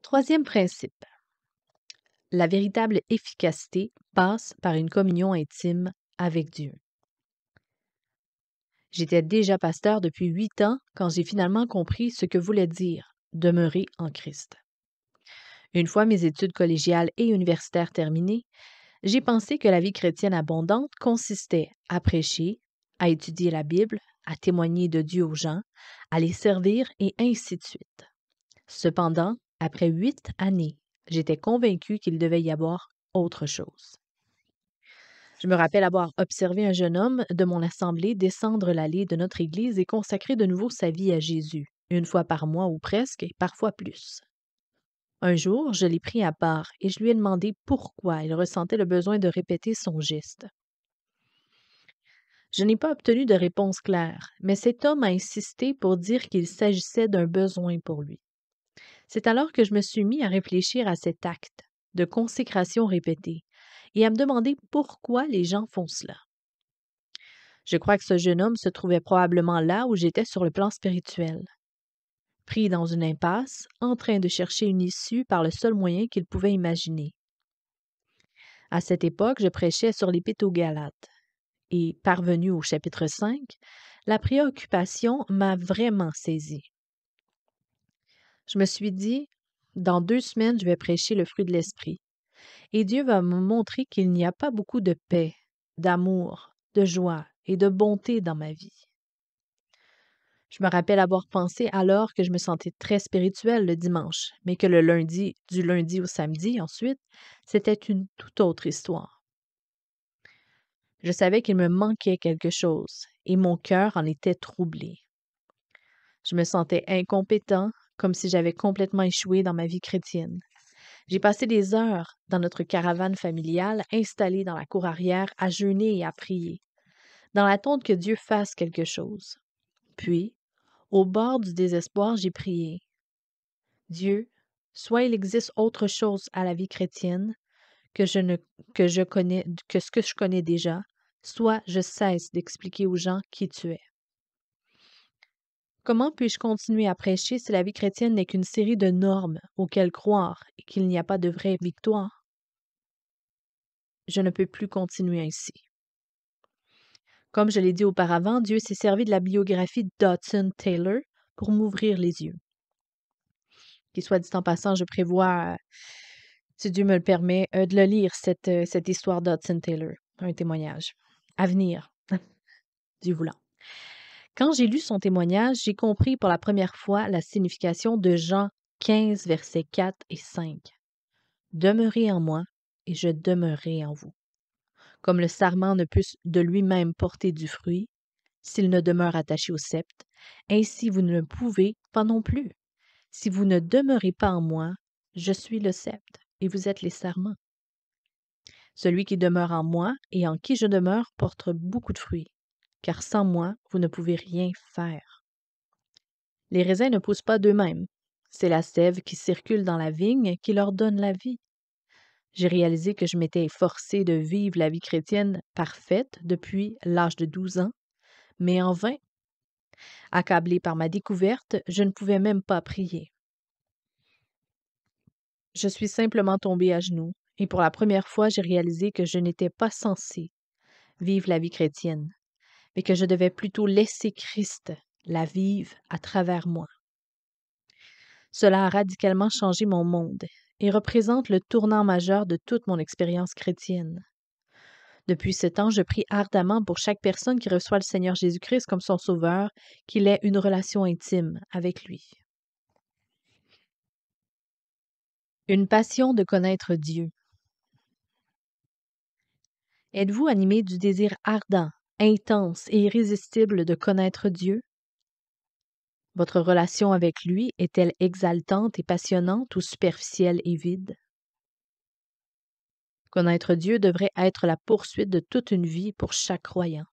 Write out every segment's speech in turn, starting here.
Troisième principe, la véritable efficacité passe par une communion intime avec Dieu. J'étais déjà pasteur depuis 8 ans quand j'ai finalement compris ce que voulait dire demeurer en Christ. Une fois mes études collégiales et universitaires terminées, j'ai pensé que la vie chrétienne abondante consistait à prêcher, à étudier la Bible, à témoigner de Dieu aux gens, à les servir et ainsi de suite. Cependant, après 8 années, j'étais convaincue qu'il devait y avoir autre chose. Je me rappelle avoir observé un jeune homme de mon assemblée descendre l'allée de notre église et consacrer de nouveau sa vie à Jésus, une fois par mois ou presque, et parfois plus. Un jour, je l'ai pris à part et je lui ai demandé pourquoi il ressentait le besoin de répéter son geste. Je n'ai pas obtenu de réponse claire, mais cet homme a insisté pour dire qu'il s'agissait d'un besoin pour lui. C'est alors que je me suis mis à réfléchir à cet acte de consécration répétée et à me demander pourquoi les gens font cela. Je crois que ce jeune homme se trouvait probablement là où j'étais sur le plan spirituel, pris dans une impasse, en train de chercher une issue par le seul moyen qu'il pouvait imaginer. À cette époque, je prêchais sur l'Épître aux Galates, et parvenu au chapitre 5, la préoccupation m'a vraiment saisie. Je me suis dit, dans 2 semaines, je vais prêcher le fruit de l'esprit, et Dieu va me montrer qu'il n'y a pas beaucoup de paix, d'amour, de joie et de bonté dans ma vie. Je me rappelle avoir pensé alors que je me sentais très spirituelle le dimanche, mais que du lundi au samedi ensuite, c'était une toute autre histoire. Je savais qu'il me manquait quelque chose, et mon cœur en était troublé. Je me sentais incompétent, comme si j'avais complètement échoué dans ma vie chrétienne. J'ai passé des heures dans notre caravane familiale, installée dans la cour arrière, à jeûner et à prier, dans l'attente que Dieu fasse quelque chose. Puis, au bord du désespoir, j'ai prié. Dieu, soit il existe autre chose à la vie chrétienne que ce que je connais déjà, soit je cesse d'expliquer aux gens qui tu es. Comment puis-je continuer à prêcher si la vie chrétienne n'est qu'une série de normes auxquelles croire et qu'il n'y a pas de vraie victoire? Je ne peux plus continuer ainsi. Comme je l'ai dit auparavant, Dieu s'est servi de la biographie d'Hudson Taylor pour m'ouvrir les yeux. Qui soit dit en passant, je prévois, si Dieu me le permet, de le lire, cette histoire d'Hudson Taylor, un témoignage. À venir, Dieu voulant. Quand j'ai lu son témoignage, j'ai compris pour la première fois la signification de Jean 15, versets 4 et 5. Demeurez en moi, et je demeurerai en vous. Comme le sarment ne peut de lui-même porter du fruit, s'il ne demeure attaché au sceptre, ainsi vous ne le pouvez pas non plus. Si vous ne demeurez pas en moi, je suis le sceptre, et vous êtes les sarments. Celui qui demeure en moi et en qui je demeure porte beaucoup de fruits, car sans moi, vous ne pouvez rien faire. Les raisins ne poussent pas d'eux-mêmes. C'est la sève qui circule dans la vigne qui leur donne la vie. J'ai réalisé que je m'étais efforcée de vivre la vie chrétienne parfaite depuis l'âge de 12 ans, mais en vain. Accablée par ma découverte, je ne pouvais même pas prier. Je suis simplement tombée à genoux, et pour la première fois, j'ai réalisé que je n'étais pas censée vivre la vie chrétienne, mais que je devais plutôt laisser Christ la vivre à travers moi. Cela a radicalement changé mon monde et représente le tournant majeur de toute mon expérience chrétienne. Depuis ce temps, je prie ardemment pour chaque personne qui reçoit le Seigneur Jésus-Christ comme son Sauveur, qu'il ait une relation intime avec lui. Une passion de connaître Dieu. Êtes-vous animé du désir ardent, intense et irrésistible de connaître Dieu? Votre relation avec lui est-elle exaltante et passionnante ou superficielle et vide? Connaître Dieu devrait être la poursuite de toute une vie pour chaque croyant.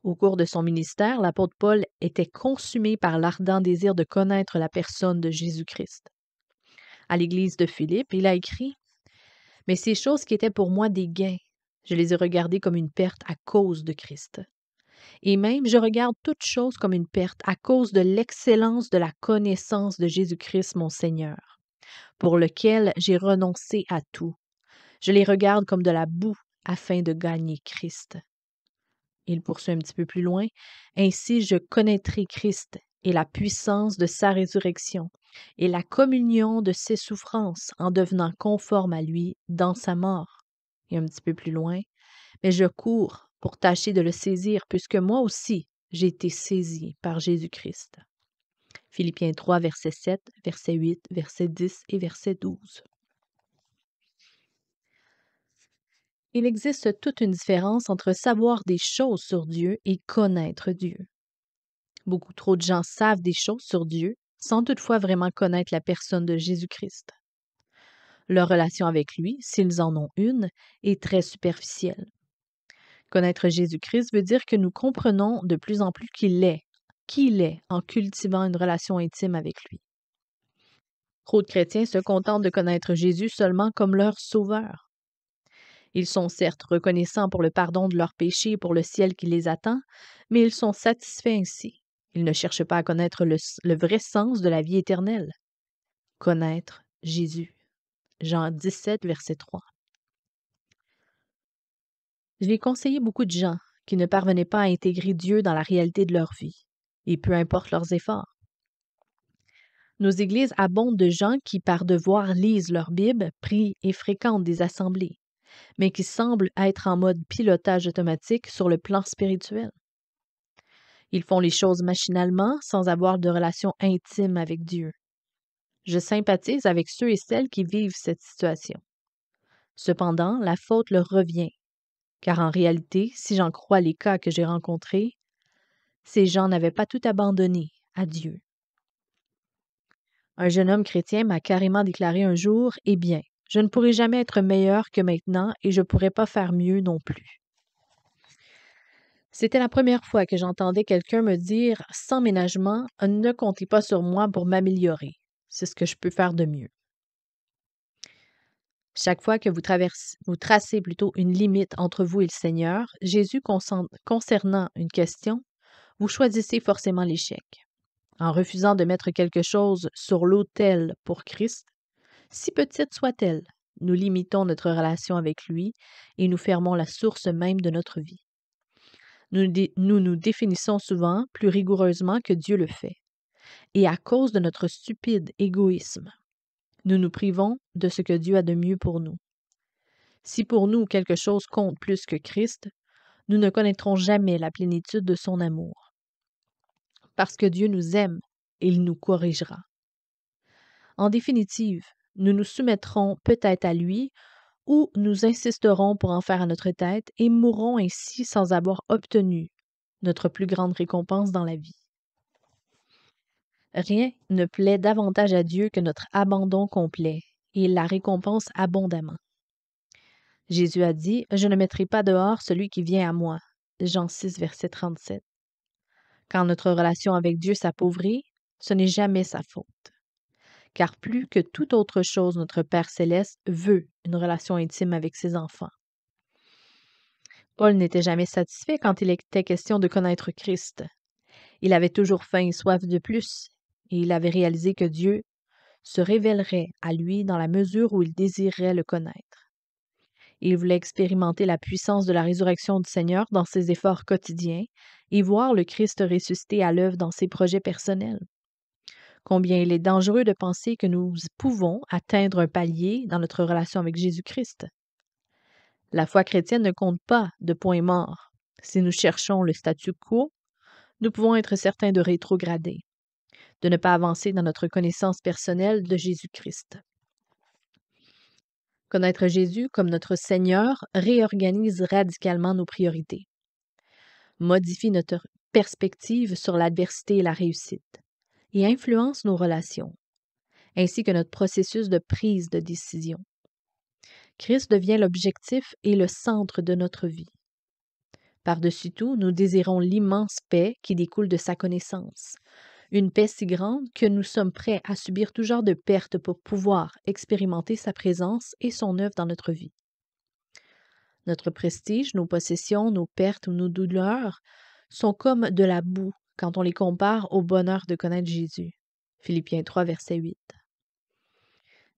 Au cours de son ministère, l'apôtre Paul était consumé par l'ardent désir de connaître la personne de Jésus-Christ. À l'église de Philippe, il a écrit « Mais ces choses qui étaient pour moi des gains, je les ai regardées comme une perte à cause de Christ. Et même, je regarde toute chose comme une perte à cause de l'excellence de la connaissance de Jésus-Christ, mon Seigneur, pour lequel j'ai renoncé à tout. Je les regarde comme de la boue afin de gagner Christ. Il poursuit un petit peu plus loin. Ainsi, je connaîtrai Christ et la puissance de sa résurrection et la communion de ses souffrances en devenant conforme à lui dans sa mort. Et un petit peu plus loin. Mais je cours pour tâcher de le saisir puisque moi aussi, j'ai été saisi par Jésus-Christ. Philippiens 3, verset 7, verset 8, verset 10 et verset 12. Il existe toute une différence entre savoir des choses sur Dieu et connaître Dieu. Beaucoup trop de gens savent des choses sur Dieu sans toutefois vraiment connaître la personne de Jésus-Christ. Leur relation avec lui, s'ils en ont une, est très superficielle. Connaître Jésus-Christ veut dire que nous comprenons de plus en plus qui il est en cultivant une relation intime avec lui. Trop de chrétiens se contentent de connaître Jésus seulement comme leur sauveur. Ils sont certes reconnaissants pour le pardon de leurs péchés et pour le ciel qui les attend, mais ils sont satisfaits ainsi. Ils ne cherchent pas à connaître le vrai sens de la vie éternelle. Connaître Jésus. Jean 17, verset 3. J'ai conseillé beaucoup de gens qui ne parvenaient pas à intégrer Dieu dans la réalité de leur vie, et peu importe leurs efforts. Nos églises abondent de gens qui, par devoir, lisent leur Bible, prient et fréquentent des assemblées, mais qui semblent être en mode pilotage automatique sur le plan spirituel. Ils font les choses machinalement sans avoir de relation intime avec Dieu. Je sympathise avec ceux et celles qui vivent cette situation. Cependant, la faute leur revient, car en réalité, si j'en crois les cas que j'ai rencontrés, ces gens n'avaient pas tout abandonné à Dieu. Un jeune homme chrétien m'a carrément déclaré un jour, « Eh bien, je ne pourrai jamais être meilleur que maintenant et je ne pourrai pas faire mieux non plus. » C'était la première fois que j'entendais quelqu'un me dire, sans ménagement, « Ne comptez pas sur moi pour m'améliorer. C'est ce que je peux faire de mieux. » Chaque fois que vous tracez plutôt une limite entre vous et le Seigneur, Jésus concernant une question, vous choisissez forcément l'échec. En refusant de mettre quelque chose sur l'autel pour Christ, si petite soit-elle, nous limitons notre relation avec lui et nous fermons la source même de notre vie. Nous définissons souvent plus rigoureusement que Dieu le fait. Et à cause de notre stupide égoïsme, nous nous privons de ce que Dieu a de mieux pour nous. Si pour nous quelque chose compte plus que Christ, nous ne connaîtrons jamais la plénitude de son amour. Parce que Dieu nous aime, il nous corrigera. En définitive, nous nous soumettrons peut-être à lui ou nous insisterons pour en faire à notre tête et mourrons ainsi sans avoir obtenu notre plus grande récompense dans la vie. Rien ne plaît davantage à Dieu que notre abandon complet, et il la récompense abondamment. Jésus a dit, « Je ne mettrai pas dehors celui qui vient à moi. » Jean 6, verset 37. Quand notre relation avec Dieu s'appauvrit, ce n'est jamais sa faute. Car plus que toute autre chose, notre Père céleste veut une relation intime avec ses enfants. Paul n'était jamais satisfait quand il était question de connaître Christ. Il avait toujours faim et soif de plus, et il avait réalisé que Dieu se révélerait à lui dans la mesure où il désirerait le connaître. Il voulait expérimenter la puissance de la résurrection du Seigneur dans ses efforts quotidiens et voir le Christ ressuscité à l'œuvre dans ses projets personnels. Combien il est dangereux de penser que nous pouvons atteindre un palier dans notre relation avec Jésus-Christ. La foi chrétienne ne compte pas de points morts. Si nous cherchons le statu quo, nous pouvons être certains de rétrograder, de ne pas avancer dans notre connaissance personnelle de Jésus-Christ. Connaître Jésus comme notre Seigneur réorganise radicalement nos priorités, modifie notre perspective sur l'adversité et la réussite, et influence nos relations, ainsi que notre processus de prise de décision. Christ devient l'objectif et le centre de notre vie. Par-dessus tout, nous désirons l'immense paix qui découle de sa connaissance, une paix si grande que nous sommes prêts à subir tout genre de pertes pour pouvoir expérimenter sa présence et son œuvre dans notre vie. Notre prestige, nos possessions, nos pertes ou nos douleurs sont comme de la boue quand on les compare au bonheur de connaître Jésus. Philippiens 3, verset 8.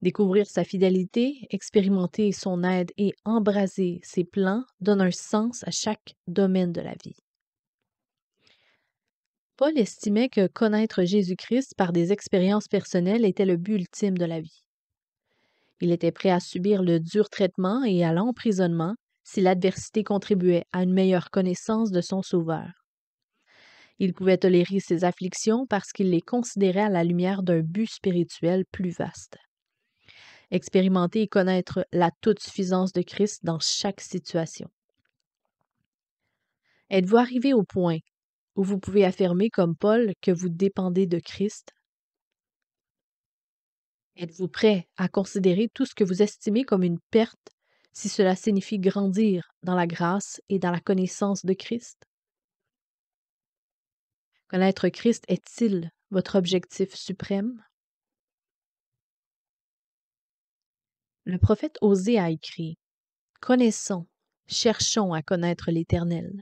Découvrir sa fidélité, expérimenter son aide et embraser ses plans donne un sens à chaque domaine de la vie. Paul estimait que connaître Jésus-Christ par des expériences personnelles était le but ultime de la vie. Il était prêt à subir le dur traitement et à l'emprisonnement si l'adversité contribuait à une meilleure connaissance de son Sauveur. Il pouvait tolérer ses afflictions parce qu'il les considérait à la lumière d'un but spirituel plus vaste. Expérimenter et connaître la toute-suffisance de Christ dans chaque situation. Êtes-vous arrivé au point où vous pouvez affirmer comme Paul que vous dépendez de Christ? Êtes-vous prêt à considérer tout ce que vous estimez comme une perte si cela signifie grandir dans la grâce et dans la connaissance de Christ? Connaître Christ est-il votre objectif suprême? Le prophète Osée a écrit: Connaissons, cherchons à connaître l'Éternel.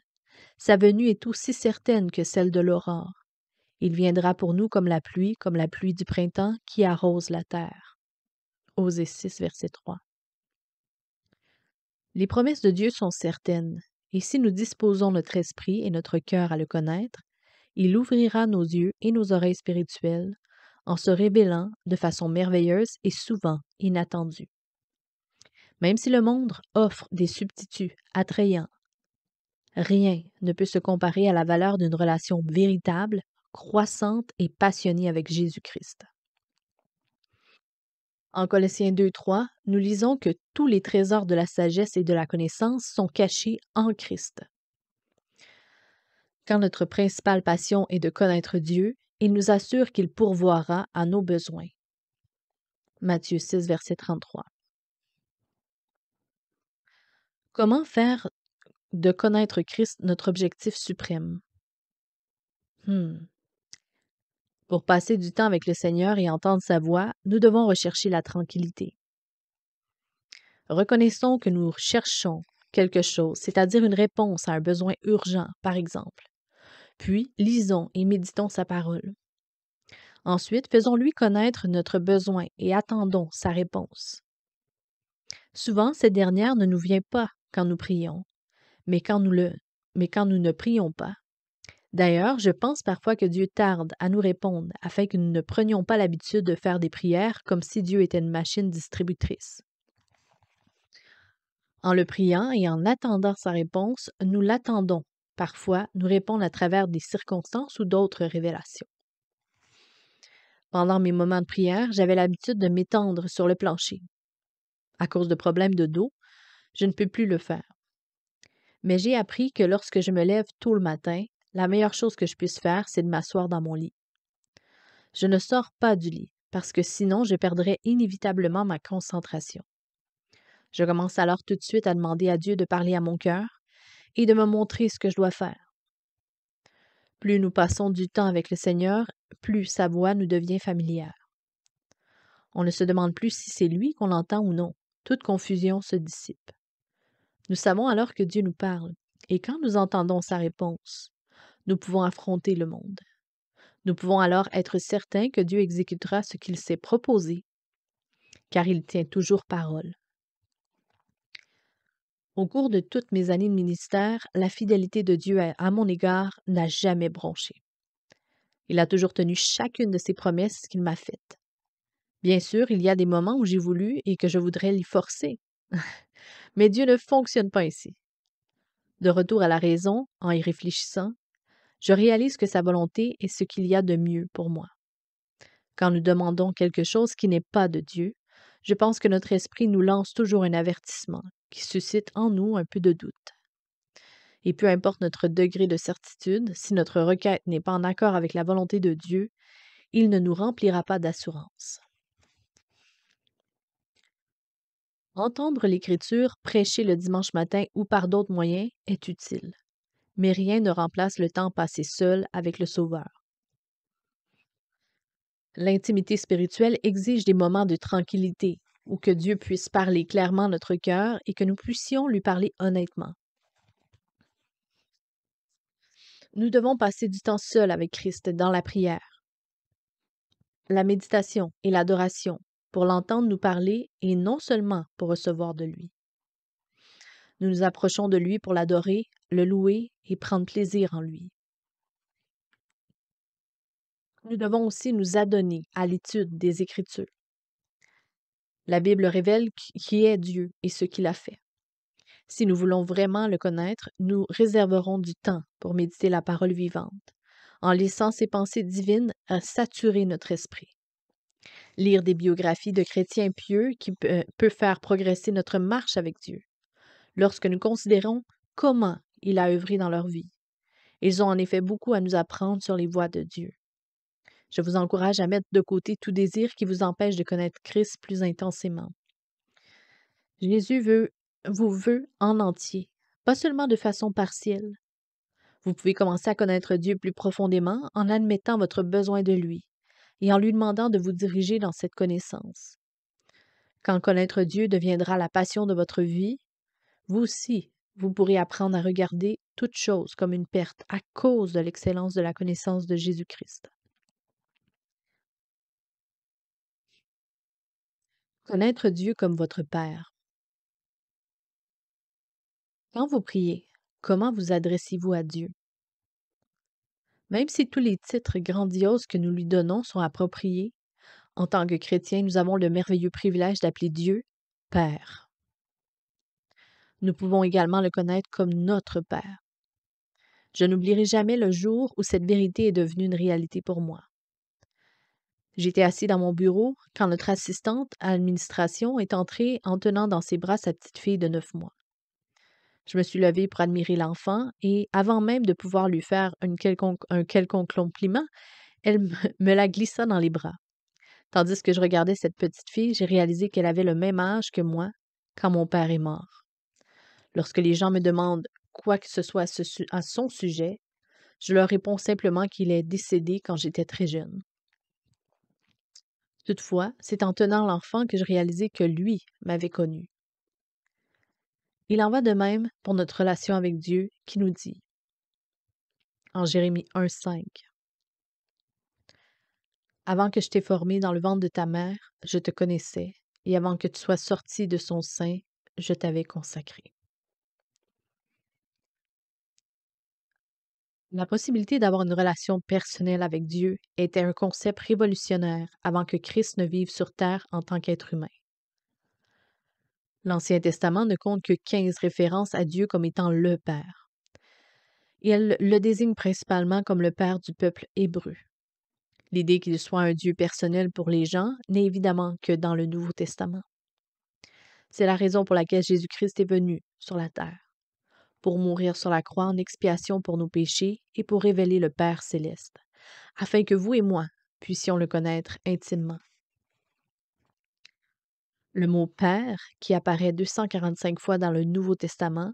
Sa venue est aussi certaine que celle de l'aurore. Il viendra pour nous comme la pluie du printemps qui arrose la terre. Osée 6, verset 3. Les promesses de Dieu sont certaines, et si nous disposons notre esprit et notre cœur à le connaître, il ouvrira nos yeux et nos oreilles spirituelles en se révélant de façon merveilleuse et souvent inattendue. Même si le monde offre des substituts attrayants, rien ne peut se comparer à la valeur d'une relation véritable, croissante et passionnée avec Jésus-Christ. En Colossiens 2:3, nous lisons que tous les trésors de la sagesse et de la connaissance sont cachés en Christ. Quand notre principale passion est de connaître Dieu, il nous assure qu'il pourvoira à nos besoins. Matthieu 6, verset 33. Comment faire de connaître Christ notre objectif suprême? Pour passer du temps avec le Seigneur et entendre sa voix, nous devons rechercher la tranquillité. Reconnaissons que nous cherchons quelque chose, c'est-à-dire une réponse à un besoin urgent, par exemple. Puis, lisons et méditons sa parole. Ensuite, faisons-lui connaître notre besoin et attendons sa réponse. Souvent, cette dernière ne nous vient pas quand nous prions, mais quand nous ne prions pas. D'ailleurs, je pense parfois que Dieu tarde à nous répondre afin que nous ne prenions pas l'habitude de faire des prières comme si Dieu était une machine distributrice. En le priant et en attendant sa réponse, nous l'attendons parfois nous répondre à travers des circonstances ou d'autres révélations. Pendant mes moments de prière, j'avais l'habitude de m'étendre sur le plancher. À cause de problèmes de dos, je ne peux plus le faire. Mais j'ai appris que lorsque je me lève tôt le matin, la meilleure chose que je puisse faire, c'est de m'asseoir dans mon lit. Je ne sors pas du lit, parce que sinon je perdrais inévitablement ma concentration. Je commence alors tout de suite à demander à Dieu de parler à mon cœur et de me montrer ce que je dois faire. Plus nous passons du temps avec le Seigneur, plus sa voix nous devient familière. On ne se demande plus si c'est lui qu'on entend ou non. Toute confusion se dissipe. Nous savons alors que Dieu nous parle, et quand nous entendons sa réponse, nous pouvons affronter le monde. Nous pouvons alors être certains que Dieu exécutera ce qu'il s'est proposé, car il tient toujours parole. Au cours de toutes mes années de ministère, la fidélité de Dieu à mon égard n'a jamais bronché. Il a toujours tenu chacune de ses promesses qu'il m'a faites. Bien sûr, il y a des moments où j'ai voulu et que je voudrais l'y forcer. Mais Dieu ne fonctionne pas ainsi. De retour à la raison, en y réfléchissant, je réalise que sa volonté est ce qu'il y a de mieux pour moi. Quand nous demandons quelque chose qui n'est pas de Dieu, je pense que notre esprit nous lance toujours un avertissement qui suscite en nous un peu de doute. Et peu importe notre degré de certitude, si notre requête n'est pas en accord avec la volonté de Dieu, il ne nous remplira pas d'assurance. Entendre l'Écriture prêcher le dimanche matin ou par d'autres moyens est utile, mais rien ne remplace le temps passé seul avec le Sauveur. L'intimité spirituelle exige des moments de tranquillité, où que Dieu puisse parler clairement à notre cœur et que nous puissions lui parler honnêtement. Nous devons passer du temps seul avec Christ dans la prière, la méditation et l'adoration pour l'entendre nous parler et non seulement pour recevoir de lui. Nous nous approchons de lui pour l'adorer, le louer et prendre plaisir en lui. Nous devons aussi nous adonner à l'étude des Écritures. La Bible révèle qui est Dieu et ce qu'il a fait. Si nous voulons vraiment le connaître, nous réserverons du temps pour méditer la parole vivante, en laissant ses pensées divines à saturer notre esprit. Lire des biographies de chrétiens pieux qui peut faire progresser notre marche avec Dieu. Lorsque nous considérons comment il a œuvré dans leur vie, ils ont en effet beaucoup à nous apprendre sur les voies de Dieu. Je vous encourage à mettre de côté tout désir qui vous empêche de connaître Christ plus intensément. Jésus vous veut en entier, pas seulement de façon partielle. Vous pouvez commencer à connaître Dieu plus profondément en admettant votre besoin de lui et en lui demandant de vous diriger dans cette connaissance. Quand connaître Dieu deviendra la passion de votre vie, vous aussi, vous pourrez apprendre à regarder toute chose comme une perte à cause de l'excellence de la connaissance de Jésus-Christ. Connaître Dieu comme votre Père. Quand vous priez, comment vous adressez-vous à Dieu? Même si tous les titres grandioses que nous lui donnons sont appropriés, en tant que chrétiens, nous avons le merveilleux privilège d'appeler Dieu Père. Nous pouvons également le connaître comme notre Père. Je n'oublierai jamais le jour où cette vérité est devenue une réalité pour moi. J'étais assis dans mon bureau quand notre assistante à l'administration est entrée en tenant dans ses bras sa petite fille de 9 mois. Je me suis levée pour admirer l'enfant et, avant même de pouvoir lui faire un quelconque compliment, elle me la glissa dans les bras. Tandis que je regardais cette petite fille, j'ai réalisé qu'elle avait le même âge que moi quand mon père est mort. Lorsque les gens me demandent quoi que ce soit à son sujet, je leur réponds simplement qu'il est décédé quand j'étais très jeune. Toutefois, c'est en tenant l'enfant que je réalisais que lui m'avait connu. Il en va de même pour notre relation avec Dieu qui nous dit, en Jérémie 1,5, « Avant que je t'ai formé dans le ventre de ta mère, je te connaissais, et avant que tu sois sorti de son sein, je t'avais consacré. » La possibilité d'avoir une relation personnelle avec Dieu était un concept révolutionnaire avant que Christ ne vive sur terre en tant qu'être humain. L'Ancien Testament ne compte que 15 références à Dieu comme étant le Père. Et elle le désigne principalement comme le Père du peuple hébreu. L'idée qu'il soit un Dieu personnel pour les gens n'est évidemment que dans le Nouveau Testament. C'est la raison pour laquelle Jésus-Christ est venu sur la terre, pour mourir sur la croix en expiation pour nos péchés et pour révéler le Père céleste, afin que vous et moi puissions le connaître intimement. Le mot Père, qui apparaît 245 fois dans le Nouveau Testament,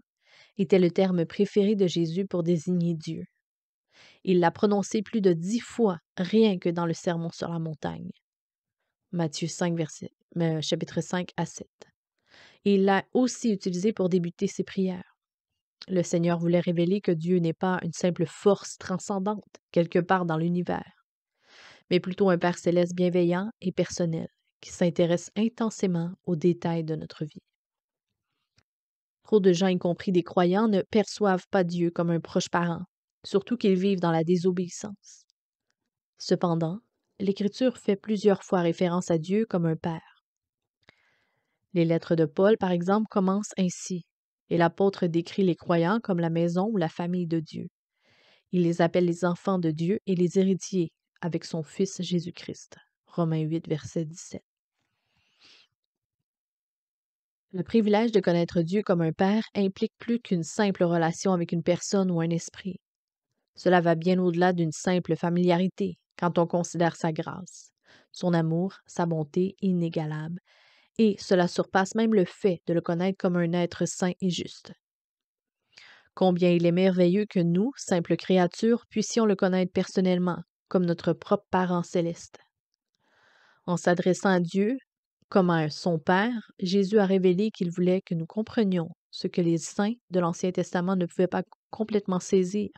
était le terme préféré de Jésus pour désigner Dieu. Il l'a prononcé plus de 10 fois, rien que dans le Sermon sur la montagne. Matthieu 5, chapitre 5 à 7. Et il l'a aussi utilisé pour débuter ses prières. Le Seigneur voulait révéler que Dieu n'est pas une simple force transcendante quelque part dans l'univers, mais plutôt un Père céleste bienveillant et personnel qui s'intéresse intensément aux détails de notre vie. Trop de gens, y compris des croyants, ne perçoivent pas Dieu comme un proche parent, surtout qu'ils vivent dans la désobéissance. Cependant, l'Écriture fait plusieurs fois référence à Dieu comme un Père. Les lettres de Paul, par exemple, commencent ainsi, et l'apôtre décrit les croyants comme la maison ou la famille de Dieu. Il les appelle les enfants de Dieu et les héritiers avec son Fils Jésus-Christ. Romains 8, verset 17. Le privilège de connaître Dieu comme un Père implique plus qu'une simple relation avec une personne ou un esprit. Cela va bien au-delà d'une simple familiarité quand on considère sa grâce, son amour, sa bonté inégalable, et cela surpasse même le fait de le connaître comme un être saint et juste. Combien il est merveilleux que nous, simples créatures, puissions le connaître personnellement, comme notre propre parent céleste. En s'adressant à Dieu comme à son Père, Jésus a révélé qu'il voulait que nous comprenions ce que les saints de l'Ancien Testament ne pouvaient pas complètement saisir.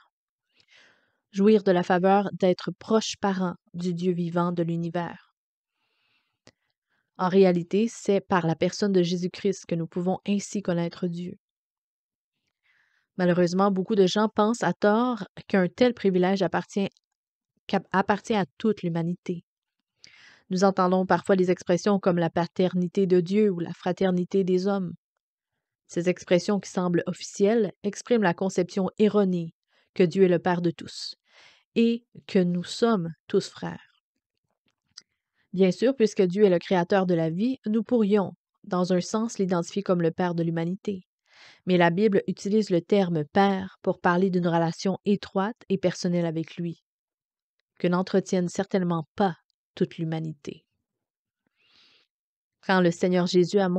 jouir de la faveur d'être proche parent du Dieu vivant de l'univers. En réalité, c'est par la personne de Jésus-Christ que nous pouvons ainsi connaître Dieu. Malheureusement, beaucoup de gens pensent à tort qu'un tel privilège appartient à toute l'humanité. Nous entendons parfois des expressions comme la paternité de Dieu ou la fraternité des hommes. Ces expressions qui semblent officielles expriment la conception erronée que Dieu est le Père de tous et que nous sommes tous frères. Bien sûr, puisque Dieu est le créateur de la vie, nous pourrions, dans un sens, l'identifier comme le Père de l'humanité. Mais la Bible utilise le terme Père pour parler d'une relation étroite et personnelle avec lui, que n'entretienne certainement pas toute l'humanité. Quand le Seigneur Jésus a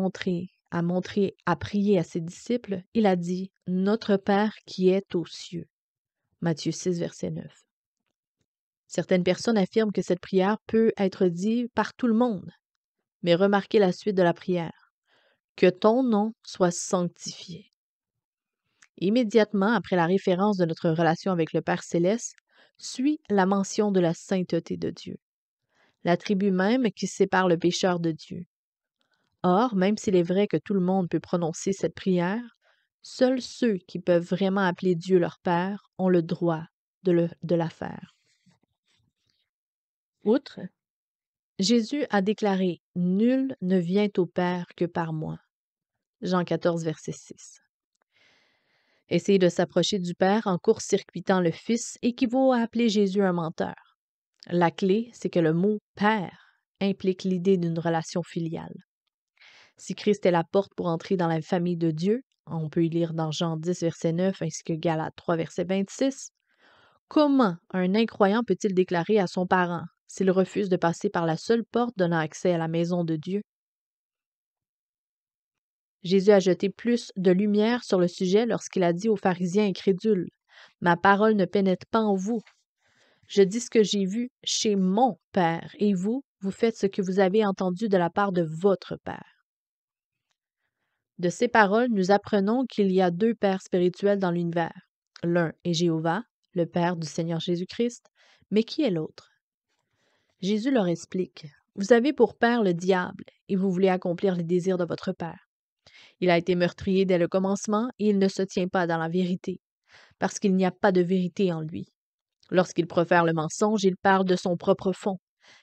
prié à ses disciples, il a dit « Notre Père qui est aux cieux ». Matthieu 6, verset 9. Certaines personnes affirment que cette prière peut être dite par tout le monde, mais remarquez la suite de la prière. « Que ton nom soit sanctifié ». Immédiatement après la référence de notre relation avec le Père céleste, suit la mention de la sainteté de Dieu, l'attribut même qui sépare le pécheur de Dieu. Or, même s'il est vrai que tout le monde peut prononcer cette prière, seuls ceux qui peuvent vraiment appeler Dieu leur Père ont le droit de la faire. Outre, Jésus a déclaré « Nul ne vient au Père que par moi ». Jean 14, verset 6. Essayer de s'approcher du Père en court-circuitant le Fils équivaut à appeler Jésus un menteur. La clé, c'est que le mot « Père » implique l'idée d'une relation filiale. Si Christ est la porte pour entrer dans la famille de Dieu, on peut y lire dans Jean 10, verset 9, ainsi que Galates 3, verset 26, comment un incroyant peut-il déclarer à son parent s'il refuse de passer par la seule porte donnant accès à la maison de Dieu? Jésus a jeté plus de lumière sur le sujet lorsqu'il a dit aux pharisiens incrédules « Ma parole ne pénètre pas en vous. Je dis ce que j'ai vu chez mon Père, et vous, vous faites ce que vous avez entendu de la part de votre Père. » De ces paroles, nous apprenons qu'il y a deux pères spirituels dans l'univers. L'un est Jéhovah, le Père du Seigneur Jésus-Christ, mais qui est l'autre? Jésus leur explique « Vous avez pour père le diable, et vous voulez accomplir les désirs de votre père. Il a été meurtrier dès le commencement, et il ne se tient pas dans la vérité, parce qu'il n'y a pas de vérité en lui. Lorsqu'il profère le mensonge, il parle de son propre fond,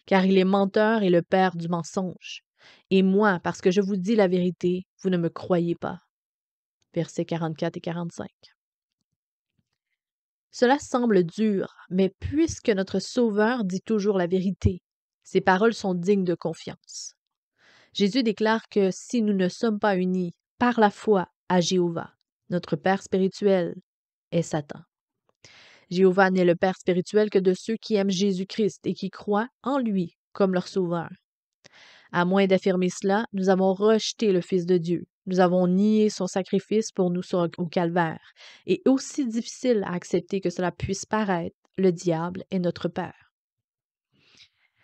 car il est menteur et le père du mensonge. Et moi, parce que je vous dis la vérité, vous ne me croyez pas. » Versets 44 et 45. Cela semble dur, mais puisque notre Sauveur dit toujours la vérité, ses paroles sont dignes de confiance. Jésus déclare que si nous ne sommes pas unis par la foi à Jéhovah, notre Père spirituel est Satan. Jéhovah n'est le Père spirituel que de ceux qui aiment Jésus-Christ et qui croient en lui comme leur Sauveur. À moins d'affirmer cela, nous avons rejeté le Fils de Dieu. Nous avons nié son sacrifice pour nous au calvaire. Et aussi difficile à accepter que cela puisse paraître, le diable est notre Père.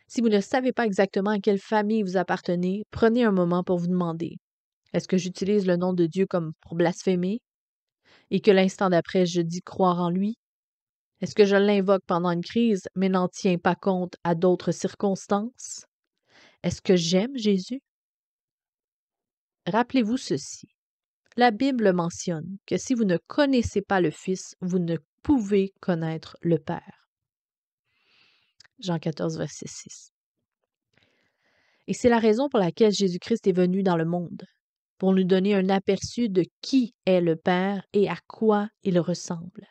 Si vous ne savez pas exactement à quelle famille vous appartenez, prenez un moment pour vous demander, est-ce que j'utilise le nom de Dieu comme pour blasphémer et que l'instant d'après je dis croire en lui? Est-ce que je l'invoque pendant une crise mais n'en tiens pas compte à d'autres circonstances? Est-ce que j'aime Jésus? Rappelez-vous ceci. La Bible mentionne que si vous ne connaissez pas le Fils, vous ne pouvez connaître le Père. Jean 14, verset 6. Et c'est la raison pour laquelle Jésus-Christ est venu dans le monde, pour nous donner un aperçu de qui est le Père et à quoi il ressemble.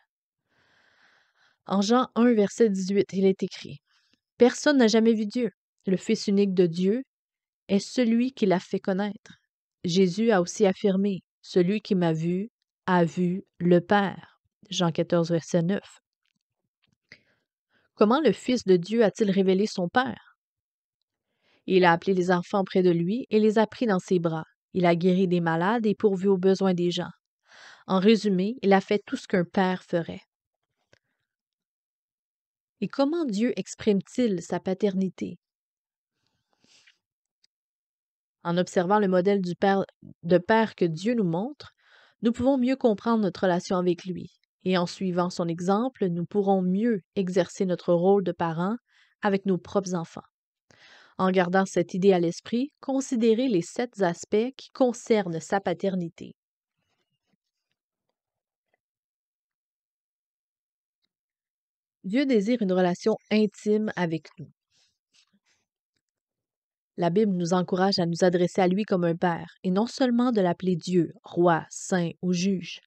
En Jean 1, verset 18, il est écrit « Personne n'a jamais vu Dieu. Le Fils unique de Dieu est celui qui l'a fait connaître. » Jésus a aussi affirmé « Celui qui m'a vu a vu le Père. » Jean 14, verset 9. Comment le Fils de Dieu a-t-il révélé son Père? Il a appelé les enfants près de lui et les a pris dans ses bras. Il a guéri des malades et pourvu aux besoins des gens. En résumé, il a fait tout ce qu'un père ferait. Et comment Dieu exprime-t-il sa paternité? En observant le modèle de père que Dieu nous montre, nous pouvons mieux comprendre notre relation avec lui. Et en suivant son exemple, nous pourrons mieux exercer notre rôle de parents avec nos propres enfants. En gardant cette idée à l'esprit, considérez les 7 aspects qui concernent sa paternité. Dieu désire une relation intime avec nous. La Bible nous encourage à nous adresser à lui comme un père, et non seulement de l'appeler Dieu, roi, saint ou juge.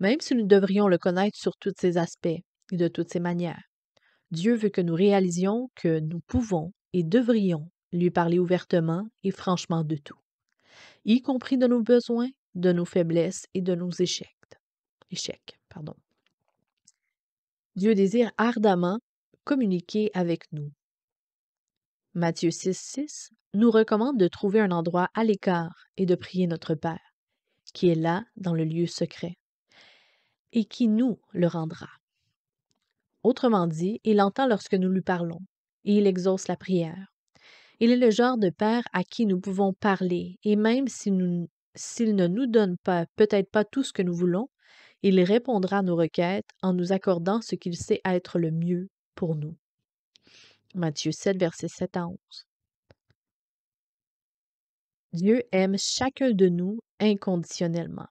Même si nous devrions le connaître sur tous ses aspects et de toutes ses manières, Dieu veut que nous réalisions que nous pouvons et devrions lui parler ouvertement et franchement de tout, y compris de nos besoins, de nos faiblesses et de nos échecs. Dieu désire ardemment communiquer avec nous. Matthieu 6,6 nous recommande de trouver un endroit à l'écart et de prier notre Père, qui est là dans le lieu secret, et qui nous le rendra. Autrement dit, il entend lorsque nous lui parlons, et il exauce la prière. Il est le genre de Père à qui nous pouvons parler, et même s'il ne nous donne peut-être pas tout ce que nous voulons, il répondra à nos requêtes en nous accordant ce qu'il sait être le mieux pour nous. Matthieu 7, versets 7 à 11. Dieu aime chacun de nous inconditionnellement.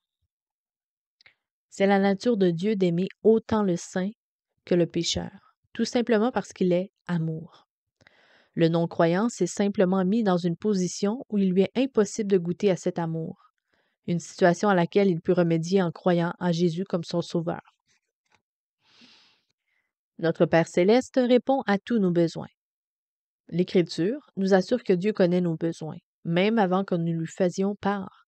C'est la nature de Dieu d'aimer autant le saint que le pécheur, tout simplement parce qu'il est amour. Le non-croyant s'est simplement mis dans une position où il lui est impossible de goûter à cet amour, une situation à laquelle il peut remédier en croyant en Jésus comme son sauveur. Notre Père céleste répond à tous nos besoins. L'Écriture nous assure que Dieu connaît nos besoins, même avant que nous lui faisions part,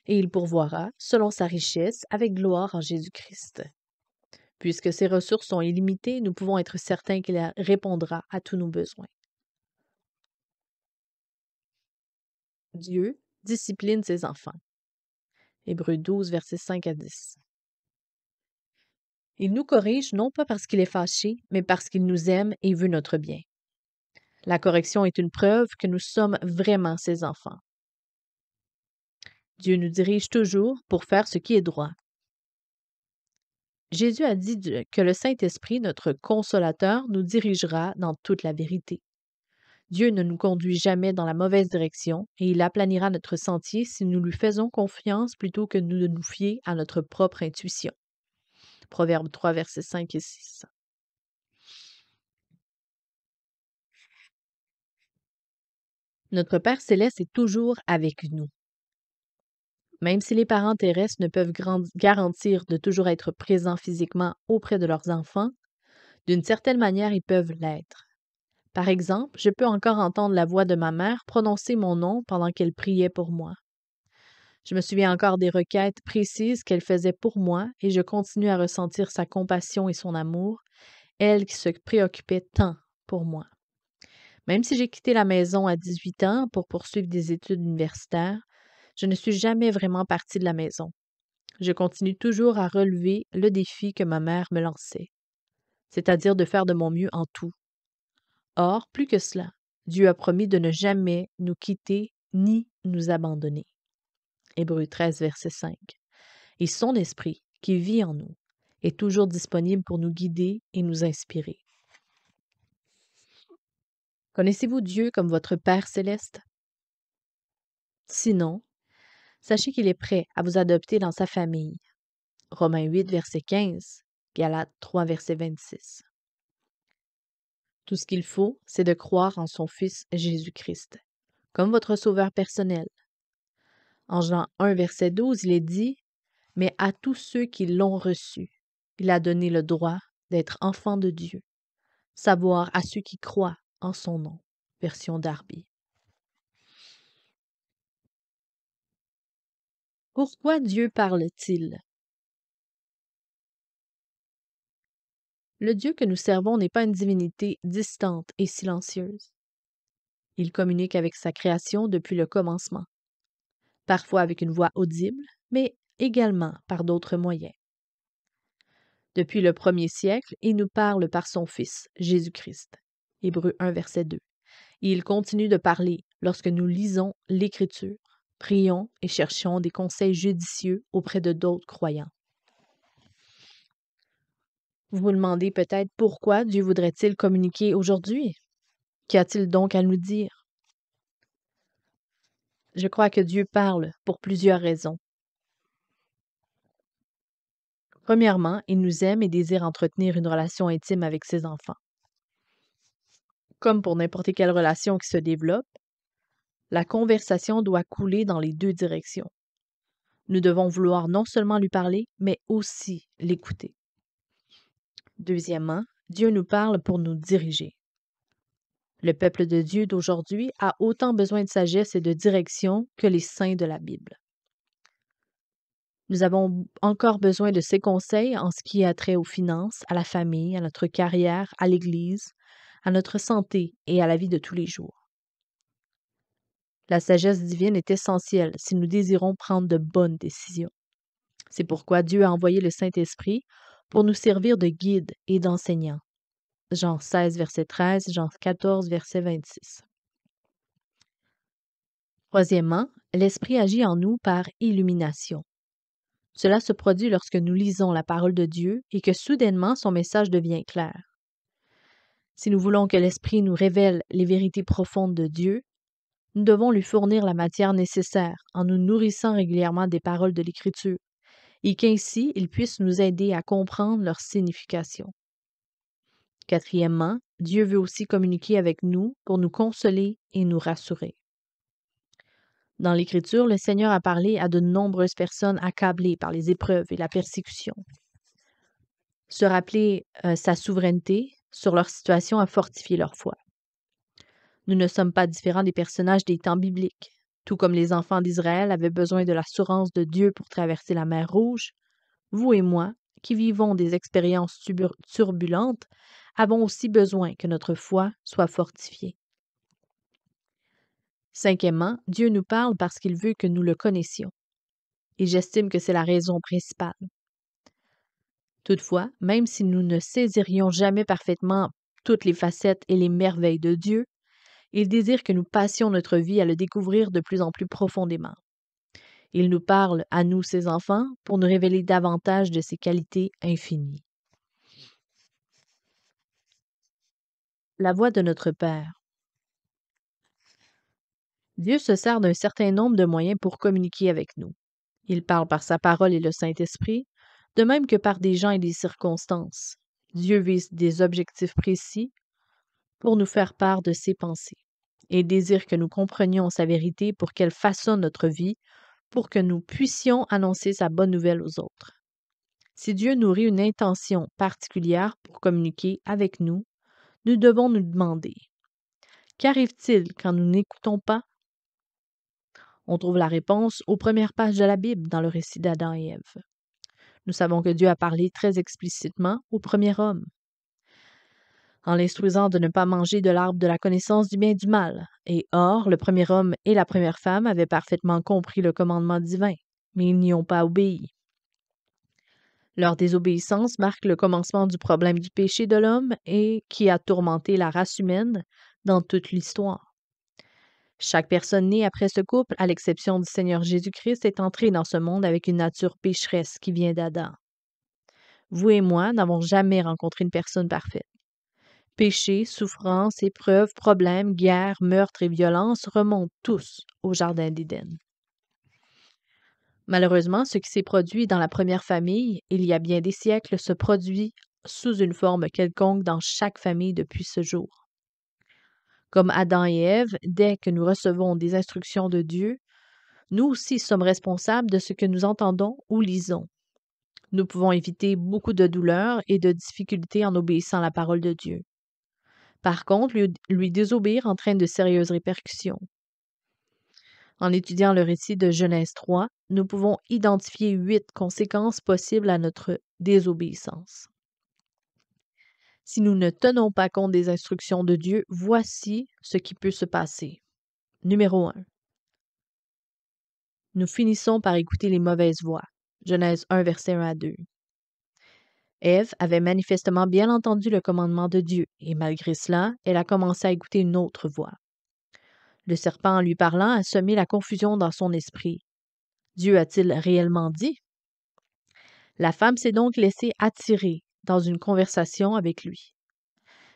et il pourvoira, selon sa richesse, avec gloire en Jésus-Christ. Puisque ses ressources sont illimitées, nous pouvons être certains qu'il répondra à tous nos besoins. Dieu discipline ses enfants. Hébreux 12, versets 5 à 10. Il nous corrige non pas parce qu'il est fâché, mais parce qu'il nous aime et veut notre bien. La correction est une preuve que nous sommes vraiment ses enfants. Dieu nous dirige toujours pour faire ce qui est droit. Jésus a dit que le Saint-Esprit, notre consolateur, nous dirigera dans toute la vérité. Dieu ne nous conduit jamais dans la mauvaise direction et il aplanira notre sentier si nous lui faisons confiance plutôt que de nous fier à notre propre intuition. Proverbe 3, versets 5 et 6. Notre Père céleste est toujours avec nous. Même si les parents terrestres ne peuvent garantir de toujours être présents physiquement auprès de leurs enfants, d'une certaine manière, ils peuvent l'être. Par exemple, je peux encore entendre la voix de ma mère prononcer mon nom pendant qu'elle priait pour moi. Je me souviens encore des requêtes précises qu'elle faisait pour moi et je continue à ressentir sa compassion et son amour, elle qui se préoccupait tant pour moi. Même si j'ai quitté la maison à 18 ans pour poursuivre des études universitaires, je ne suis jamais vraiment partie de la maison. Je continue toujours à relever le défi que ma mère me lançait, c'est-à-dire de faire de mon mieux en tout. Or, plus que cela, Dieu a promis de ne jamais nous quitter ni nous abandonner. Hébreux 13, verset 5. Et son esprit, qui vit en nous, est toujours disponible pour nous guider et nous inspirer. Connaissez-vous Dieu comme votre Père céleste? Sinon, sachez qu'il est prêt à vous adopter dans sa famille. Romains 8, verset 15, Galates 3, verset 26. Tout ce qu'il faut, c'est de croire en son Fils Jésus-Christ, comme votre Sauveur personnel. En Jean 1, verset 12, il est dit « Mais à tous ceux qui l'ont reçu, il a donné le droit d'être enfants de Dieu, savoir à ceux qui croient en son nom. » Version Darby. Pourquoi Dieu parle-t-il? Le Dieu que nous servons n'est pas une divinité distante et silencieuse. Il communique avec sa création depuis le commencement, parfois avec une voix audible, mais également par d'autres moyens. Depuis le premier siècle, il nous parle par son Fils, Jésus-Christ. Hébreux 1, verset 2. Et il continue de parler lorsque nous lisons l'Écriture, prions et cherchons des conseils judicieux auprès de d'autres croyants. Vous vous demandez peut-être pourquoi Dieu voudrait-il communiquer aujourd'hui? Qu'y a-t-il donc à nous dire? Je crois que Dieu parle pour plusieurs raisons. Premièrement, il nous aime et désire entretenir une relation intime avec ses enfants. Comme pour n'importe quelle relation qui se développe, la conversation doit couler dans les deux directions. Nous devons vouloir non seulement lui parler, mais aussi l'écouter. Deuxièmement, Dieu nous parle pour nous diriger. Le peuple de Dieu d'aujourd'hui a autant besoin de sagesse et de direction que les saints de la Bible. Nous avons encore besoin de ses conseils en ce qui a trait aux finances, à la famille, à notre carrière, à l'Église, à notre santé et à la vie de tous les jours. La sagesse divine est essentielle si nous désirons prendre de bonnes décisions. C'est pourquoi Dieu a envoyé le Saint-Esprit pour nous servir de guide et d'enseignant. Jean 16, verset 13, Jean 14, verset 26. Troisièmement, l'Esprit agit en nous par illumination. Cela se produit lorsque nous lisons la parole de Dieu et que soudainement son message devient clair. Si nous voulons que l'Esprit nous révèle les vérités profondes de Dieu, nous devons lui fournir la matière nécessaire en nous nourrissant régulièrement des paroles de l'Écriture et qu'ainsi il puisse nous aider à comprendre leur signification. Quatrièmement, Dieu veut aussi communiquer avec nous pour nous consoler et nous rassurer. Dans l'Écriture, le Seigneur a parlé à de nombreuses personnes accablées par les épreuves et la persécution. Se rappeler sa souveraineté sur leur situation a fortifié leur foi. Nous ne sommes pas différents des personnages des temps bibliques. Tout comme les enfants d'Israël avaient besoin de l'assurance de Dieu pour traverser la mer Rouge, vous et moi, qui vivons des expériences turbulentes, avons aussi besoin que notre foi soit fortifiée. Cinquièmement, Dieu nous parle parce qu'il veut que nous le connaissions. Et j'estime que c'est la raison principale. Toutefois, même si nous ne saisirions jamais parfaitement toutes les facettes et les merveilles de Dieu, il désire que nous passions notre vie à le découvrir de plus en plus profondément. Il nous parle, à nous, ses enfants, pour nous révéler davantage de ses qualités infinies. La voix de notre Père. Dieu se sert d'un certain nombre de moyens pour communiquer avec nous. Il parle par sa parole et le Saint-Esprit, de même que par des gens et des circonstances. Dieu vise des objectifs précis pour nous faire part de ses pensées et désire que nous comprenions sa vérité pour qu'elle façonne notre vie, pour que nous puissions annoncer sa bonne nouvelle aux autres. Si Dieu nourrit une intention particulière pour communiquer avec nous, nous devons nous demander: qu'arrive-t-il quand nous n'écoutons pas? On trouve la réponse aux premières pages de la Bible dans le récit d'Adam et Ève. Nous savons que Dieu a parlé très explicitement au premier homme, en l'instruisant de ne pas manger de l'arbre de la connaissance du bien et du mal. Et or, le premier homme et la première femme avaient parfaitement compris le commandement divin, mais ils n'y ont pas obéi. Leur désobéissance marque le commencement du problème du péché de l'homme et qui a tourmenté la race humaine dans toute l'histoire. Chaque personne née après ce couple, à l'exception du Seigneur Jésus-Christ, est entrée dans ce monde avec une nature pécheresse qui vient d'Adam. Vous et moi n'avons jamais rencontré une personne parfaite. Péché, souffrance, épreuves, problèmes, guerres, meurtres et violences remontent tous au Jardin d'Éden. Malheureusement, ce qui s'est produit dans la première famille, il y a bien des siècles, se produit sous une forme quelconque dans chaque famille depuis ce jour. Comme Adam et Ève, dès que nous recevons des instructions de Dieu, nous aussi sommes responsables de ce que nous entendons ou lisons. Nous pouvons éviter beaucoup de douleurs et de difficultés en obéissant à la parole de Dieu. Par contre, lui désobéir entraîne de sérieuses répercussions. En étudiant le récit de Genèse 3, nous pouvons identifier 8 conséquences possibles à notre désobéissance. Si nous ne tenons pas compte des instructions de Dieu, voici ce qui peut se passer. Numéro 1. Nous finissons par écouter les mauvaises voix. Genèse 1, versets 1 à 2. Ève avait manifestement bien entendu le commandement de Dieu, et malgré cela, elle a commencé à écouter une autre voix. Le serpent, en lui parlant, a semé la confusion dans son esprit. Dieu a-t-il réellement dit? La femme s'est donc laissée attirer dans une conversation avec lui.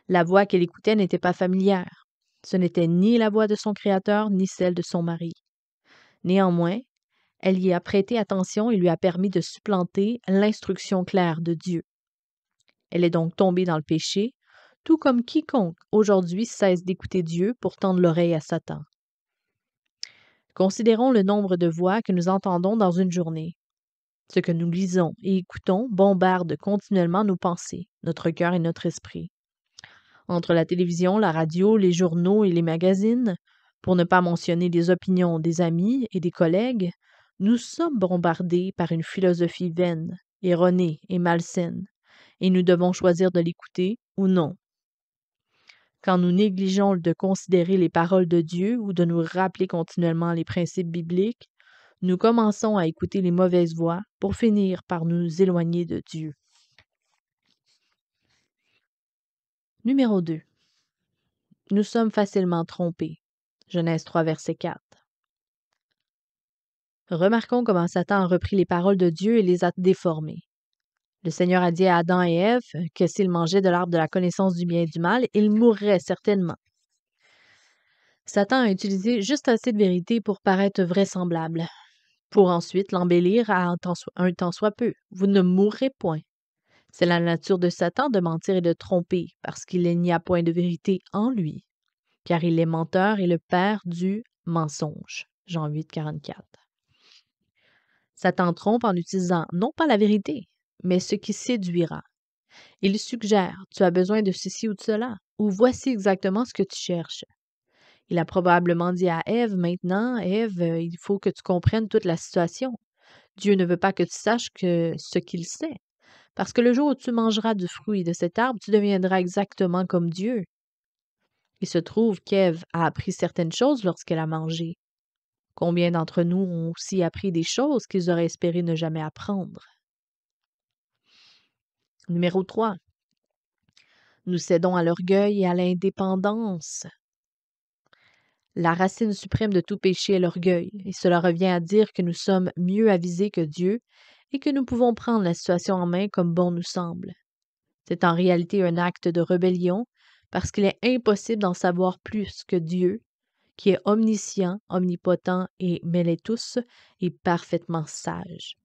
La voix qu'elle écoutait n'était pas familière. Ce n'était ni la voix de son créateur, ni celle de son mari. Néanmoins, elle y a prêté attention et lui a permis de supplanter l'instruction claire de Dieu. Elle est donc tombée dans le péché, tout comme quiconque aujourd'hui cesse d'écouter Dieu pour tendre l'oreille à Satan. Considérons le nombre de voix que nous entendons dans une journée. Ce que nous lisons et écoutons bombarde continuellement nos pensées, notre cœur et notre esprit. Entre la télévision, la radio, les journaux et les magazines, pour ne pas mentionner les opinions des amis et des collègues, nous sommes bombardés par une philosophie vaine, erronée et malsaine, et nous devons choisir de l'écouter ou non. Quand nous négligeons de considérer les paroles de Dieu ou de nous rappeler continuellement les principes bibliques, nous commençons à écouter les mauvaises voix pour finir par nous éloigner de Dieu. Numéro 2. Nous sommes facilement trompés. Genèse 3, verset 4. Remarquons comment Satan a repris les paroles de Dieu et les a déformées. Le Seigneur a dit à Adam et Ève que s'ils mangeaient de l'arbre de la connaissance du bien et du mal, ils mourraient certainement. Satan a utilisé juste assez de vérité pour paraître vraisemblable, pour ensuite l'embellir à un temps soit peu. Vous ne mourrez point. C'est la nature de Satan de mentir et de tromper, parce qu'il n'y a point de vérité en lui, car il est menteur et le père du mensonge. Jean 8, 44. Satan trompe en utilisant non pas la vérité, mais ce qui séduira. Il suggère, tu as besoin de ceci ou de cela, ou voici exactement ce que tu cherches. Il a probablement dit à Ève, maintenant, Ève, il faut que tu comprennes toute la situation. Dieu ne veut pas que tu saches ce qu'il sait, parce que le jour où tu mangeras du fruit de cet arbre, tu deviendras exactement comme Dieu. Il se trouve qu'Ève a appris certaines choses lorsqu'elle a mangé. Combien d'entre nous ont aussi appris des choses qu'ils auraient espéré ne jamais apprendre? Numéro 3. Nous cédons à l'orgueil et à l'indépendance. La racine suprême de tout péché est l'orgueil, et cela revient à dire que nous sommes mieux avisés que Dieu et que nous pouvons prendre la situation en main comme bon nous semble. C'est en réalité un acte de rébellion parce qu'il est impossible d'en savoir plus que Dieu, qui est omniscient, omnipotent et mêlé tous, et parfaitement sage.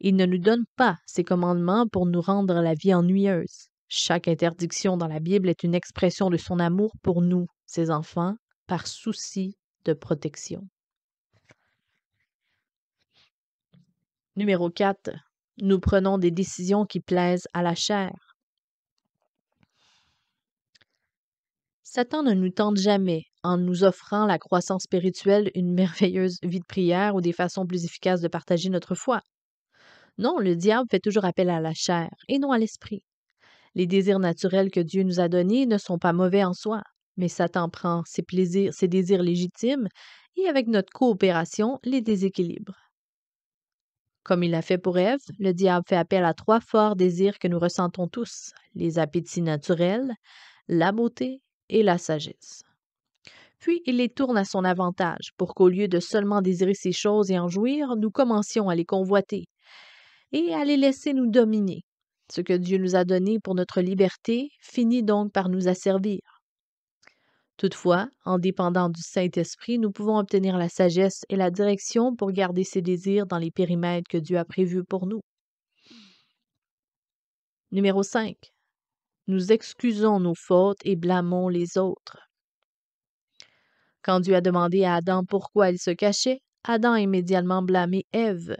Il ne nous donne pas ses commandements pour nous rendre la vie ennuyeuse. Chaque interdiction dans la Bible est une expression de son amour pour nous, ses enfants, par souci de protection. Numéro 4. Nous prenons des décisions qui plaisent à la chair. Satan ne nous tente jamais en nous offrant la croissance spirituelle, une merveilleuse vie de prière ou des façons plus efficaces de partager notre foi. Non, le diable fait toujours appel à la chair et non à l'esprit. Les désirs naturels que Dieu nous a donnés ne sont pas mauvais en soi, mais Satan prend ses désirs légitimes et avec notre coopération les déséquilibre. Comme il l'a fait pour Ève, le diable fait appel à 3 forts désirs que nous ressentons tous, les appétits naturels, la beauté et la sagesse. Puis il les tourne à son avantage pour qu'au lieu de seulement désirer ces choses et en jouir, nous commencions à les convoiter et à les laisser nous dominer. Ce que Dieu nous a donné pour notre liberté finit donc par nous asservir. Toutefois, en dépendant du Saint-Esprit, nous pouvons obtenir la sagesse et la direction pour garder ces désirs dans les périmètres que Dieu a prévus pour nous. Numéro 5. Nous excusons nos fautes et blâmons les autres. Quand Dieu a demandé à Adam pourquoi il se cachait, Adam a immédiatement blâmé Ève.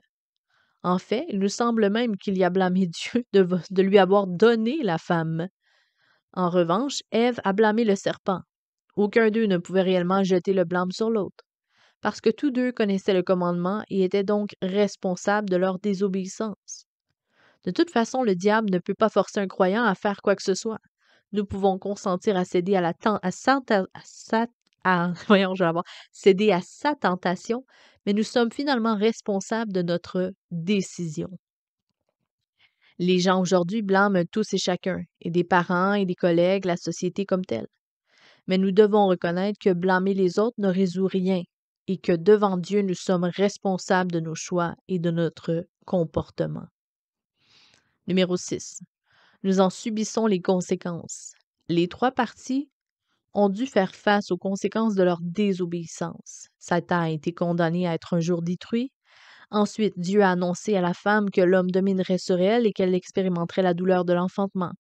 En fait, il nous semble même qu'il y a blâmé Dieu de lui avoir donné la femme. En revanche, Ève a blâmé le serpent. Aucun d'eux ne pouvait réellement jeter le blâme sur l'autre, parce que tous deux connaissaient le commandement et étaient donc responsables de leur désobéissance. De toute façon, le diable ne peut pas forcer un croyant à faire quoi que ce soit. Nous pouvons consentir à céder céder à sa tentation, mais nous sommes finalement responsables de notre décision. Les gens aujourd'hui blâment tous et chacun, et des parents et des collègues, la société comme telle. Mais nous devons reconnaître que blâmer les autres ne résout rien et que devant Dieu, nous sommes responsables de nos choix et de notre comportement. Numéro 6. Nous en subissons les conséquences. Les trois parties ont dû faire face aux conséquences de leur désobéissance. Satan a été condamné à être un jour détruit. Ensuite, Dieu a annoncé à la femme que l'homme dominerait sur elle et qu'elle expérimenterait la douleur de l'enfantement.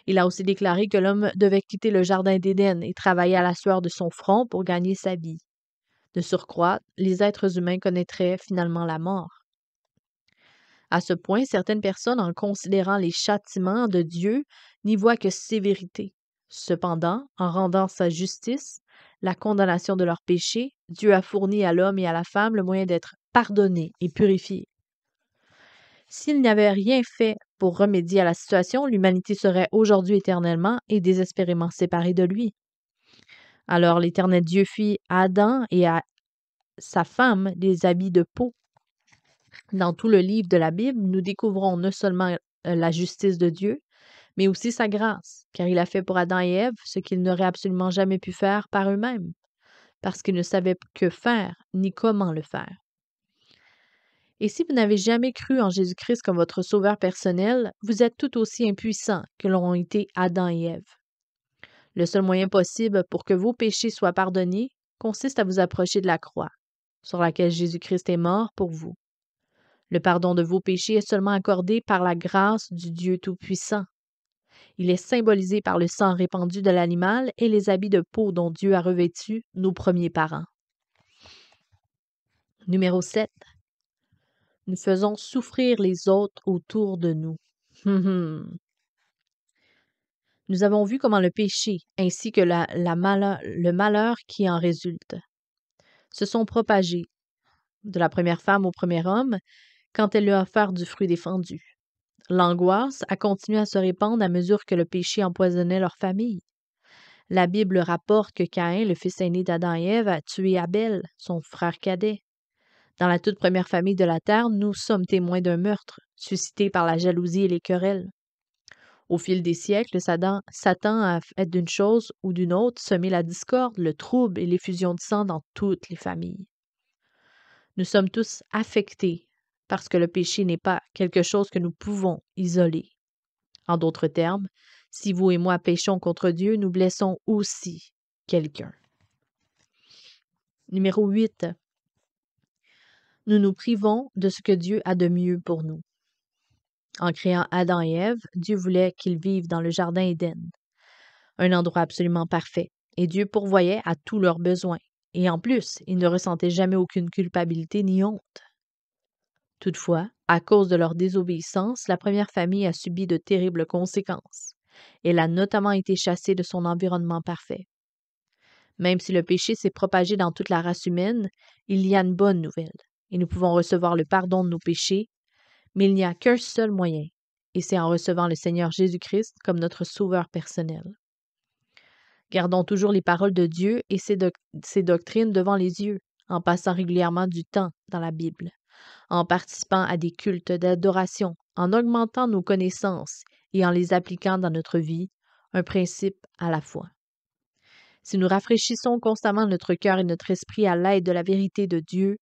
Il a aussi déclaré que l'homme devait quitter le jardin d'Éden et travailler à la sueur de son front pour gagner sa vie. De surcroît, les êtres humains connaîtraient finalement la mort. À ce point, certaines personnes, en considérant les châtiments de Dieu, n'y voient que sévérité. Cependant, en rendant sa justice, la condamnation de leurs péchés, Dieu a fourni à l'homme et à la femme le moyen d'être pardonnés et purifiés. S'il n'avait rien fait pour remédier à la situation, l'humanité serait aujourd'hui éternellement et désespérément séparée de lui. Alors l'Éternel Dieu fit à Adam et à sa femme des habits de peau. Dans tout le livre de la Bible, nous découvrons non seulement la justice de Dieu, mais aussi sa grâce, car il a fait pour Adam et Ève ce qu'ils n'auraient absolument jamais pu faire par eux-mêmes, parce qu'ils ne savaient que faire ni comment le faire. Et si vous n'avez jamais cru en Jésus-Christ comme votre sauveur personnel, vous êtes tout aussi impuissant que l'ont été Adam et Ève. Le seul moyen possible pour que vos péchés soient pardonnés consiste à vous approcher de la croix, sur laquelle Jésus-Christ est mort pour vous. Le pardon de vos péchés est seulement accordé par la grâce du Dieu Tout-Puissant. Il est symbolisé par le sang répandu de l'animal et les habits de peau dont Dieu a revêtu nos premiers parents. Numéro 7. Nous faisons souffrir les autres autour de nous. Nous avons vu comment le péché, ainsi que le malheur qui en résulte, se sont propagés de la première femme au premier homme quand elle lui a offert du fruit défendu. L'angoisse a continué à se répandre à mesure que le péché empoisonnait leur famille. La Bible rapporte que Caïn, le fils aîné d'Adam et Ève, a tué Abel, son frère cadet. Dans la toute première famille de la terre, nous sommes témoins d'un meurtre, suscité par la jalousie et les querelles. Au fil des siècles, Satan a fait d'une chose ou d'une autre semé la discorde, le trouble et l'effusion de sang dans toutes les familles. Nous sommes tous affectés parce que le péché n'est pas quelque chose que nous pouvons isoler. En d'autres termes, si vous et moi péchons contre Dieu, nous blessons aussi quelqu'un. Numéro 8. Nous nous privons de ce que Dieu a de mieux pour nous. En créant Adam et Ève, Dieu voulait qu'ils vivent dans le jardin Éden, un endroit absolument parfait, et Dieu pourvoyait à tous leurs besoins. Et en plus, ils ne ressentaient jamais aucune culpabilité ni honte. Toutefois, à cause de leur désobéissance, la première famille a subi de terribles conséquences. Elle a notamment été chassée de son environnement parfait. Même si le péché s'est propagé dans toute la race humaine, il y a une bonne nouvelle, et nous pouvons recevoir le pardon de nos péchés, mais il n'y a qu'un seul moyen, et c'est en recevant le Seigneur Jésus-Christ comme notre Sauveur personnel. Gardons toujours les paroles de Dieu et ses doctrines devant les yeux, en passant régulièrement du temps dans la Bible, en participant à des cultes d'adoration, en augmentant nos connaissances et en les appliquant dans notre vie, un principe à la fois. Si nous rafraîchissons constamment notre cœur et notre esprit à l'aide de la vérité de Dieu,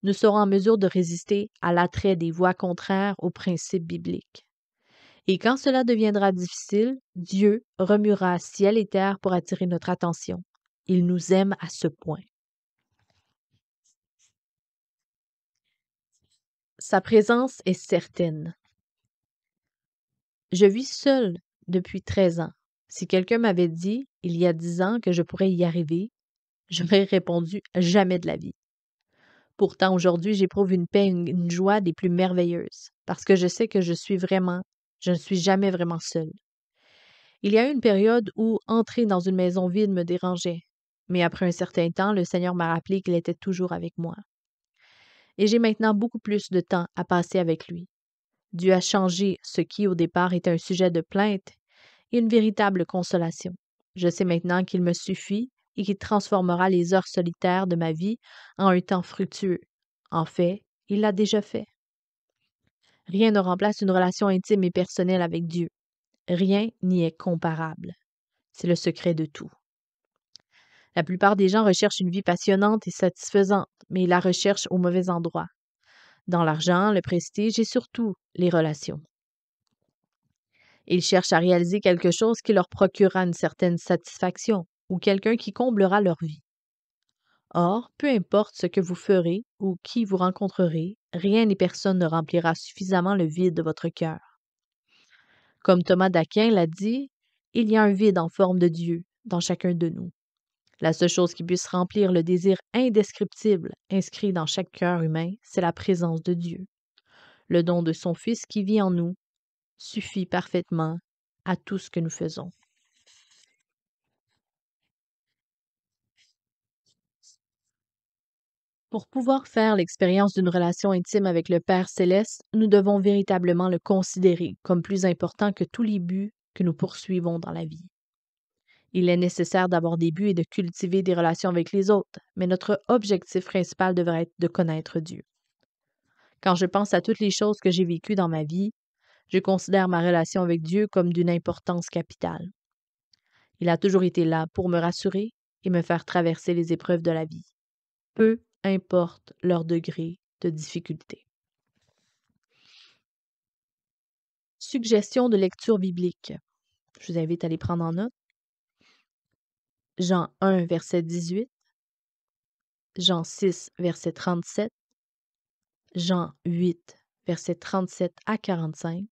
nous serons en mesure de résister à l'attrait des voies contraires aux principes bibliques. Et quand cela deviendra difficile, Dieu remuera ciel et terre pour attirer notre attention. Il nous aime à ce point. Sa présence est certaine. Je vis seule depuis 13 ans. Si quelqu'un m'avait dit, il y a 10 ans, que je pourrais y arriver, j'aurais répondu jamais de la vie. Pourtant, aujourd'hui, j'éprouve une paix, une joie des plus merveilleuses, parce que je sais que je ne suis jamais vraiment seule. Il y a eu une période où entrer dans une maison vide me dérangeait, mais après un certain temps, le Seigneur m'a rappelé qu'il était toujours avec moi. Et j'ai maintenant beaucoup plus de temps à passer avec lui. Dieu a changé ce qui, au départ, était un sujet de plainte et une véritable consolation. Je sais maintenant qu'il me suffit et qu'il transformera les heures solitaires de ma vie en un temps fructueux. En fait, il l'a déjà fait. Rien ne remplace une relation intime et personnelle avec Dieu. Rien n'y est comparable. C'est le secret de tout. La plupart des gens recherchent une vie passionnante et satisfaisante, mais ils la recherchent au mauvais endroit. Dans l'argent, le prestige et surtout les relations. Ils cherchent à réaliser quelque chose qui leur procurera une certaine satisfaction ou quelqu'un qui comblera leur vie. Or, peu importe ce que vous ferez ou qui vous rencontrerez, rien ni personne ne remplira suffisamment le vide de votre cœur. Comme Thomas d'Aquin l'a dit, il y a un vide en forme de Dieu dans chacun de nous. La seule chose qui puisse remplir le désir indescriptible inscrit dans chaque cœur humain, c'est la présence de Dieu. Le don de son Fils qui vit en nous suffit parfaitement à tout ce que nous faisons. Pour pouvoir faire l'expérience d'une relation intime avec le Père céleste, nous devons véritablement le considérer comme plus important que tous les buts que nous poursuivons dans la vie. Il est nécessaire d'avoir des buts et de cultiver des relations avec les autres, mais notre objectif principal devrait être de connaître Dieu. Quand je pense à toutes les choses que j'ai vécues dans ma vie, je considère ma relation avec Dieu comme d'une importance capitale. Il a toujours été là pour me rassurer et me faire traverser les épreuves de la vie, peu importe leur degré de difficulté. Suggestions de lecture biblique. Je vous invite à les prendre en note. Jean 1, verset 18, Jean 6, verset 37, Jean 8, verset 37 à 45,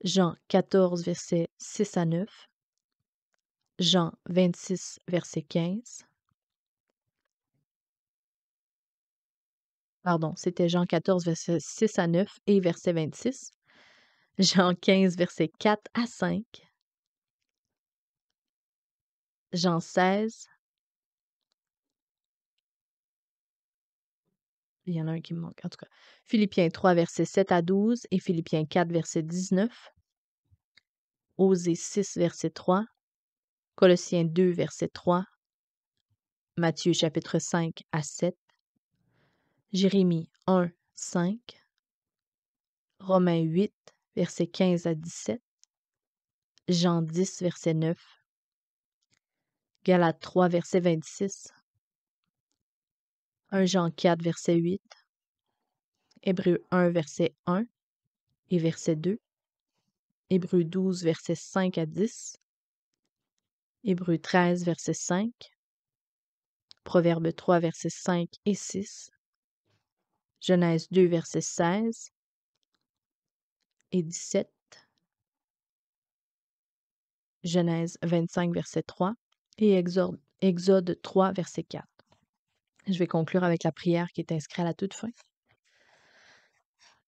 Jean 14, verset 6 à 9, Jean 26, verset 15. Pardon, c'était Jean 14, verset 6 à 9 et verset 26. Jean 15, verset 4 à 5. Jean 16. Il y en a un qui me manque, en tout cas. Philippiens 3, verset 7 à 12 et Philippiens 4, verset 19. Osée 6, verset 3. Colossiens 2, verset 3. Matthieu chapitre 5 à 7. Jérémie 1, 5. Romains 8, verset 15 à 17. Jean 10, verset 9. Galates 3, verset 26. 1 Jean 4, verset 8. Hébreux 1, verset 1 et verset 2. Hébreux 12, verset 5 à 10. Hébreux 13, verset 5. Proverbe 3, verset 5 et 6. Genèse 2, verset 16 et 17. Genèse 25, verset 3 et Exode 3, verset 4. Je vais conclure avec la prière qui est inscrite à la toute fin.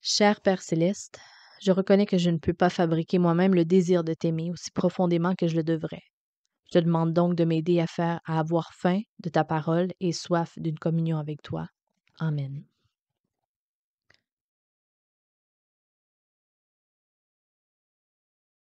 Cher Père céleste, je reconnais que je ne peux pas fabriquer moi-même le désir de t'aimer aussi profondément que je le devrais. Je te demande donc de m'aider à avoir faim de ta parole et soif d'une communion avec toi. Amen.